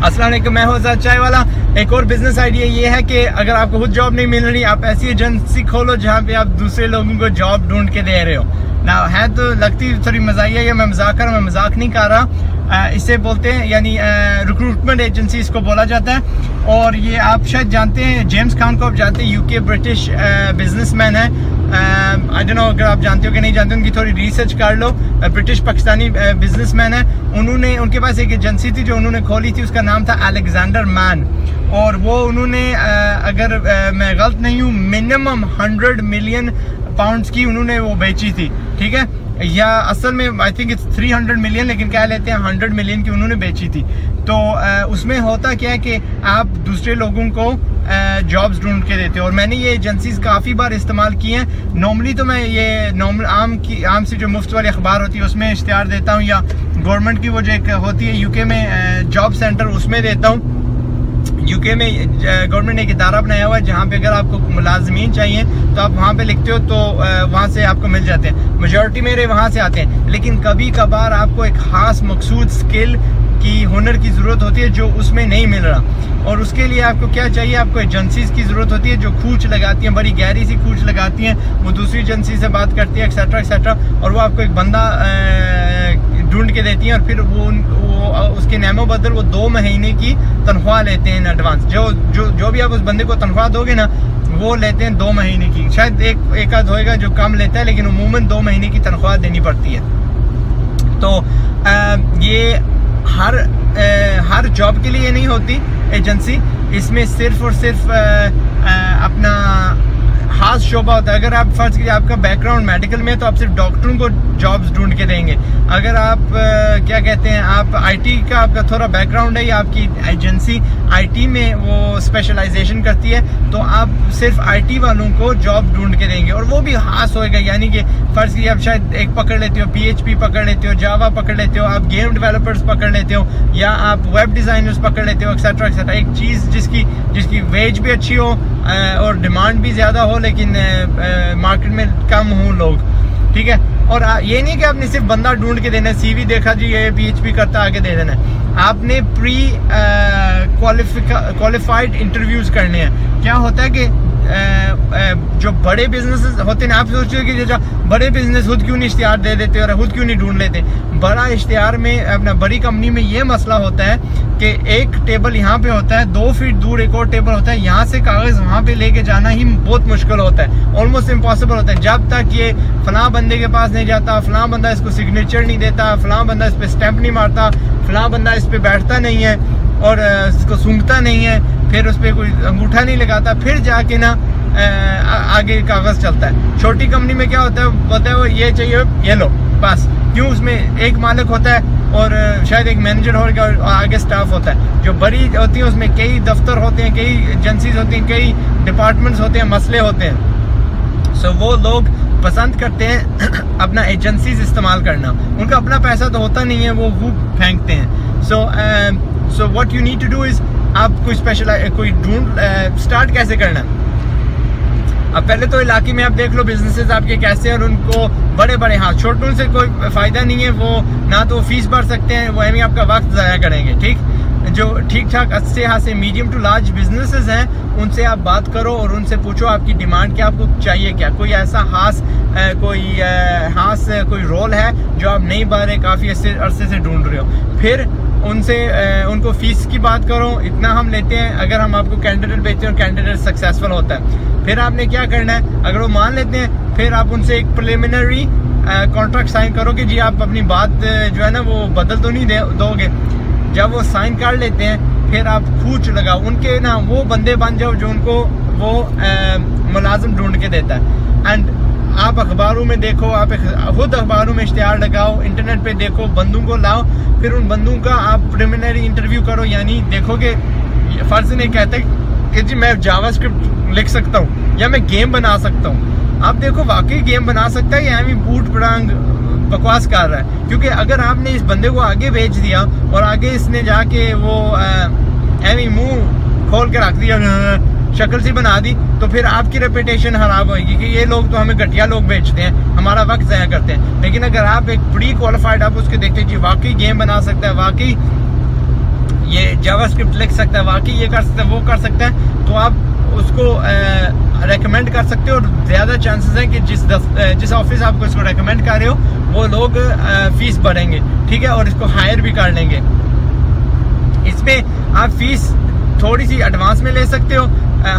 अस्सलाम वालेकुम, मैं हूं आज़ाद चाय वाला। एक और बिजनेस आइडिया ये है कि अगर आपको खुद जॉब नहीं मिल रही, आप ऐसी एजेंसी खोलो जहां पे आप दूसरे लोगों को जॉब ढूंढ के दे रहे हो ना। है तो लगती थोड़ी मजाकिया या मैं मजाक कर रहा हूं, मैं मजाक नहीं कर रहा। इसे बोलते हैं यानी रिक्रूटमेंट एजेंसी इसको बोला जाता है। और ये आप शायद जानते हैं, जेम्स खान को आप जानते हैं, यूके ब्रिटिश बिजनेसमैन है। आई डोंट नो अगर आप जानते हो कि नहीं जानते, उनकी थोड़ी रिसर्च कर लो। ब्रिटिश पाकिस्तानी बिजनेसमैन है। उन्होंने, उनके पास एक एजेंसी थी जो उन्होंने खोली थी, उसका नाम था अलेक्जेंडर मैन। और वो उन्होंने अगर मैं गलत नहीं हूँ, मिनिमम 100 मिलियन पाउंड्स की उन्होंने वो बेची थी, ठीक है। या असल में आई थिंक इट्स 300 मिलियन, लेकिन क्या लेते हैं 100 मिलियन की उन्होंने बेची थी। तो उसमें होता क्या है कि आप दूसरे लोगों को जॉब्स ढूंढ के देते हो। और मैंने ये एजेंसीज काफ़ी बार इस्तेमाल की हैं। नॉर्मली तो मैं ये आम सी जो मुफ्त वाली अखबार होती है उसमें इश्तिहार देता हूँ, या गवर्नमेंट की वो जो एक होती है यूके में जॉब सेंटर, उसमें देता हूँ। यूके में गवर्नमेंट ने एक इदारा बनाया हुआ है जहाँ पे अगर आपको मुलाजमीन चाहिए तो आप वहाँ पे लिखते हो तो वहाँ से आपको मिल जाते हैं। मेजॉरिटी मेरे वहाँ से आते हैं, लेकिन कभी कभार आपको एक खास मकसूद स्किल की, हुनर की ज़रूरत होती है जो उसमें नहीं मिल रहा। और उसके लिए आपको क्या चाहिए, आपको एजेंसीज की ज़रूरत होती है जो खूच लगाती हैं, बड़ी गहरी सी खूच लगाती हैं। वो दूसरी एजेंसी से बात करती है, एक्सेट्रा एक्सेट्रा, और वो आपको एक बंदा ढूंढ के देती हैं। और फिर वो उसके नेमो बदल वो 2 महीने की तनख्वाह लेते हैं इन एडवांस। जो भी आप उस बंदे को तनख्वाह दोगे ना, वो लेते हैं 2 महीने की। शायद एक आध होएगा जो कम लेता है, लेकिन उमूमन 2 महीने की तनख्वाह देनी पड़ती है। तो ये हर जॉब के लिए नहीं होती एजेंसी। इसमें सिर्फ और सिर्फ अपना खास शोबा होता है। अगर आप फर्ज कीजिए आपका बैकग्राउंड मेडिकल में, तो आप सिर्फ डॉक्टरों को जॉब्स ढूंढ के देंगे। अगर आप क्या कहते हैं, आप आईटी का आपका थोड़ा बैकग्राउंड है, या आपकी एजेंसी आईटी में वो स्पेशलाइजेशन करती है, तो आप सिर्फ आईटी वालों को जॉब ढूंढ के देंगे। और वो भी खास होएगा, यानी कि फर्ज कीजिए आप शायद एक पकड़ लेते हो, PHP पकड़ लेते हो, जावा पकड़ लेते हो, आप गेम डेवलपर्स पकड़ लेते हो, या आप वेब डिजाइनर्स पकड़ लेते हो, एक्सेट्रा एक्सेट्रा। एक चीज़ जिसकी वेज भी अच्छी हो और डिमांड भी ज़्यादा हो, लेकिन मार्केट में कम हो लोग, ठीक है। और ये नहीं कि आपने सिर्फ बंदा ढूंढ के देना है, CV देखा जी ये PHP करता, आगे दे देना है। आपने प्री क्वालिफाइड इंटरव्यूज करने हैं। क्या होता है कि जो बड़े बिजनेस होते हैं, आप सोचते हो कि जो बड़े बिजनेस खुद क्यों नहीं इश्तिहार दे देते और खुद क्यों नहीं ढूंढ लेते। बड़ा इश्तिहार में, अपना बड़ी कंपनी में ये मसला होता है कि एक टेबल यहाँ पे होता है, 2 फीट दूर एक और टेबल होता है, यहाँ से कागज वहाँ पे लेके जाना ही बहुत मुश्किल होता है, ऑलमोस्ट इम्पॉसिबल होता है। जब तक ये फलां बंदे के पास नहीं जाता, फलां बंदा इसको सिग्नेचर नहीं देता, फलां बंदा इस पे स्टैंप नहीं मारता, फलां बंदा इस पे बैठता नहीं है और इसको सूंघता नहीं है, फिर उस पर कोई अंगूठा नहीं लगाता, फिर जाके ना आगे कागज चलता है। छोटी कंपनी में क्या होता है वो ये चाहिए, ये लो बस। क्यों, उसमें एक मालिक होता है और शायद एक मैनेजर होगा और आगे स्टाफ होता है। जो बड़ी होती है उसमें कई दफ्तर होते हैं, कई एजेंसीज होती हैं, कई डिपार्टमेंट्स होते हैं, मसले होते हैं। सो वो लोग पसंद करते हैं अपना एजेंसीज इस्तेमाल करना। उनका अपना पैसा तो होता नहीं है, वो फेंकते हैं। So what you need to do is, आप कोई ढूंढ स्टार्ट कैसे करना है। अब पहले तो इलाके में आप देख लो बिजनेसेस आपके कैसे हैं, और उनको बड़े बड़े, हाँ छोटों से कोई फायदा नहीं है, वो ना तो फीस भर सकते हैं, वो आपका वक्त ज़ाया करेंगे, ठीक। जो ठीक ठाक अच्छे खासे मीडियम टू लार्ज बिजनेसेस हैं, उनसे आप बात करो और उनसे पूछो आपकी डिमांड क्या, आपको चाहिए क्या। कोई ऐसा खास कोई रोल है जो आप नहीं पा रहे, काफ़ी अरसे से ढूंढ रहे हो, फिर उनको फीस की बात करो, इतना हम लेते हैं अगर हम आपको कैंडिडेट भेजते हैं और कैंडिडेट सक्सेसफुल होता है। फिर आपने क्या करना है, अगर वो मान लेते हैं, फिर आप उनसे एक प्रिलिमिनरी कॉन्ट्रैक्ट साइन करो कि जी आप अपनी बात जो है ना वो बदल तो नहीं दोगे। जब वो साइन कर लेते हैं, फिर आप खूच लगाओ, उनके ना वो बंदे बन जाओ जो उनको वो मुलाजिम ढूंढ के देता है। एंड आप अखबारों में देखो, आप खुद अखबारों में इश्तिहार लगाओ, इंटरनेट पे देखो, बंदों को लाओ, फिर उन बंदों का आप प्रिलिमिनरी इंटरव्यू करो। यानी देखो कि फर्ज नहीं कहते कि जी मैं जावास्क्रिप्ट लिख सकता हूँ या मैं गेम बना सकता हूँ। आप देखो वाकई गेम बना सकता है या हमें बूट पटांग बकवास कर रहा है। क्योंकि अगर आपने इस बंदे को आगे भेज दिया और आगे इसने जाके वो मुंह खोल के रख दिया, शक्ल सी बना दी, तो फिर आपकी रेपुटेशन खराब होगी कि ये लोग तो हमें घटिया लोग बेचते हैं, हमारा वक्त ज़ाया करते हैं। लेकिन अगर आप एक प्री क्वालिफाइड आप उसके देखते जी वाकई गेम बना सकता है, वाकई ये जावास्क्रिप्ट लिख सकता है, वाकई ये कर सकता है, वो कर सकता है, तो आप उसको रेकमेंड कर सकते हो। और ज़्यादा चांसेस हैं कि जिस ऑफिस आपको इसको रेकमेंड कर रहे हो वो लोग फीस भरेंगे, ठीक है, और इसको हायर भी कर लेंगे। इसमें आप फीस थोड़ी सी एडवांस में ले सकते हो,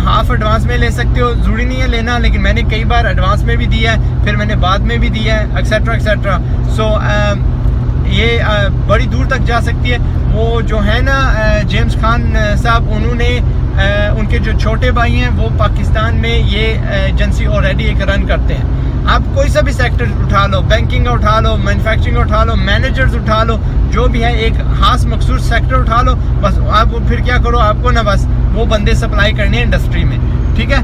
हाफ एडवांस में ले सकते हो, ज़रूरी नहीं है लेना, लेकिन मैंने कई बार एडवांस में भी दिया है, फिर मैंने बाद में भी दिया है, एक्सेट्रा एक्सेट्रा। सो ये बड़ी दूर तक जा सकती है। वो जो है ना जेम्स खान साहब, उन्होंने उनके जो छोटे भाई हैं वो पाकिस्तान में ये एजेंसी ऑलरेडी एक रन करते हैं। आप कोई सा भी सेक्टर उठा लो, बैंकिंग का उठा लो, मैन्युफैक्चरिंग का उठा लो, मैनेजर्स उठा लो, जो भी है एक खास मखसूस सेक्टर उठा लो, बस आप फिर क्या करो, आपको ना बस वो बंदे सप्लाई करने हैं इंडस्ट्री में, ठीक है।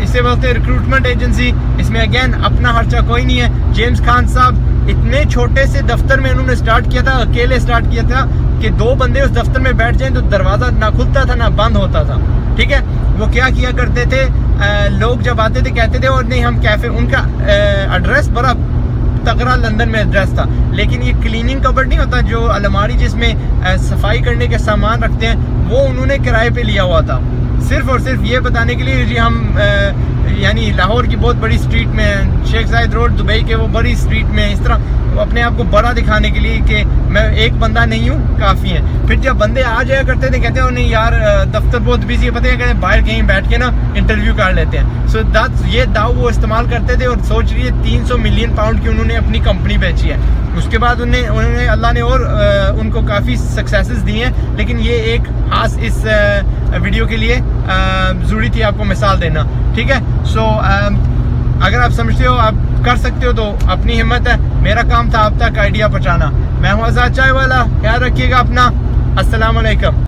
इसे बोलते हैं रिक्रूटमेंट एजेंसी। इसमें अगेन अपना खर्चा कोई नहीं है। जेम्स खान साहब इतने छोटे से दफ्तर में उन्होंने स्टार्ट किया था, अकेले स्टार्ट किया था कि 2 बंदे उस दफ्तर में बैठ जाएं तो दरवाजा ना खुलता था ना बंद होता था, ठीक है। वो क्या किया करते थे, लोग जब आते थे कहते थे और नहीं हम कैफे, उनका एड्रेस बड़ा तगड़ा लंदन में एड्रेस था, लेकिन ये क्लीनिंग कबर्ड नहीं होता जो अलमारी जिसमें सफाई करने के सामान रखते हैं, वो उन्होंने किराए पे लिया हुआ था, सिर्फ और सिर्फ ये बताने के लिए जी हम यानी लाहौर की बहुत बड़ी स्ट्रीट में, शेख जायद रोड दुबई के वो बड़ी स्ट्रीट में, इस तरह वो अपने आप को बड़ा दिखाने के लिए कि मैं एक बंदा नहीं हूँ, काफ़ी है। फिर जब बंदे आ जाया करते थे कहते हैं नहीं यार दफ्तर बहुत बिजी है, पता है कहते बाहर कहीं बैठ के ना इंटरव्यू कर लेते हैं। सो दैट्स ये दाव वो इस्तेमाल करते थे। और सोच रही है 300 मिलियन पाउंड की उन्होंने अपनी कंपनी बेची है। उसके बाद उन्होंने अल्लाह ने और उनको काफ़ी सक्सेसेस दी हैं, लेकिन ये एक खास इस वीडियो के लिए ज़रूरी थी आपको मिसाल देना, ठीक है। सो अगर आप समझते हो आप कर सकते हो तो अपनी हिम्मत है, मेरा काम था आप तक आइडिया पहुंचाना। मैं हूं आजाद चाय वाला, ख्याल रखिएगा अपना। अस्सलाम वालेकुम।